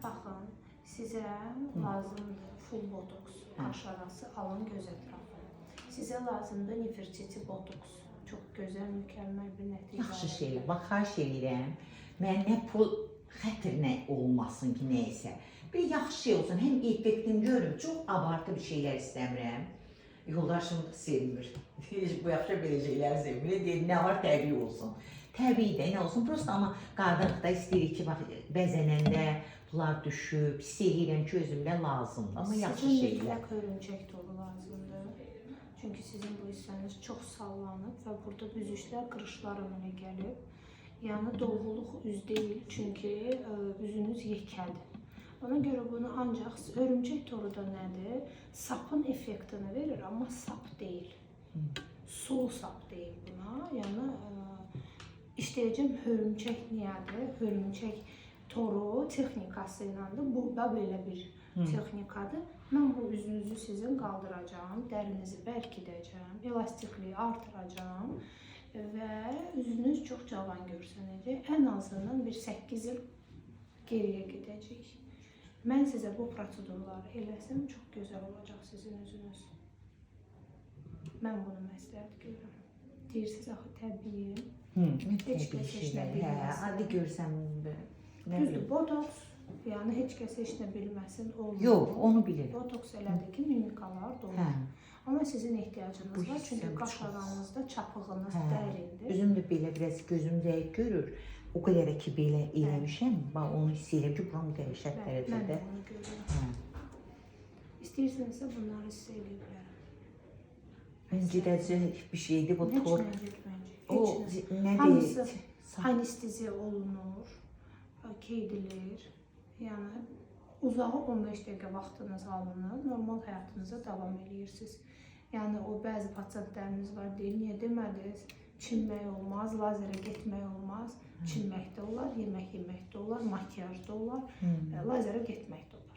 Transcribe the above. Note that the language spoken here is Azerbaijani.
Baxın, sizə lazımdır full botoks, qaş arası, alın, göz ətrafı. Sizə lazımdır Nefertiti botoks. Çox gözəl, mükəmməl bir nəticə. Yaxşı şeylər, bax, xahiş edirəm. Mən nə pul xətrinə olmasın ki, nəysə. Bir yaxşı şey olsun, həm effektin görüm, çox abartı bir şeylər istəmirəm. Yoldaşım sevmir. Bu yaxşı belə şeylər sevmir. Deyir, nə var, təbii olsun. Təbii də nə olsun, prosta amma qadınlıqda istəyirik ki, bax, bəzənəndə bunlar düşüb, hiss edirəm ki, özümdə lazımdır, amma yaxşı Sizin şeylər. mütləq hörümçək toru lazımdır. Çünki sizin bu hissəniz çox sallanıb və burada büzüşlər, qırışlar əmələ gəlib. Yəni dolğuluq üz deyil, çünki üzünüz yekədir. Ona görə bunu ancaq hörümçək toru da nədir? Sapın effektini verir, amma sap deyil. Sulu sap deyil buna. Yəni işləyəcəm hörümçək niyyədir? Hörümçək toru texnikası ilə də bu da belə bir texnikadır. Mən bu üzünüzü sizin qaldıracağım, dərinizi bərkidəcəm, elastikliyi artıracağım və üzünüz çox cavan görsənəcək. Ən azından bir 8 il geriyə gedəcək. Mən sizə bu prosedurları eləsəm çox gözəl olacaq sizin üzünüz. Mən bunu məsləhət görürəm. Deyirsiniz axı təbii. Heç kəs heç nə bilməsin. Hadi görsəm, nə Düzdür, bilim. botoks, yəni heç kəs heç nə bilməsin olmur. Yox, onu bilirim. Botoks elədir ki, mimikalar dolur. Amma sizin ehtiyacınız var, çünki qaş aranızda çapığınız dərindir. Üzüm də belə biraz gözüm zəif görür. O qədər ki, belə eləmişəm, onu hiss edirəm ki, buram dəhşət Mən dərəcədə. də onu görürəm. İstəyirsinizsə bunları hiss edə bilərəm. İncidəcək bir şeydir bu tor. Heç nə getməyəcək. O, nə Hamısı deyək? anesteziya olunur, keydilir. Yəni, uzağı 15 dəqiqə vaxtınız alınır, normal həyatınıza davam edirsiniz. Yəni, o bəzi pasientlərimiz var, deyir, niyə demədiniz? Çinmək olmaz, lazerə getmək olmaz. Çinmək də olar, yemək yemək də olar, makiyaj da olar, lazerə getmək də olar.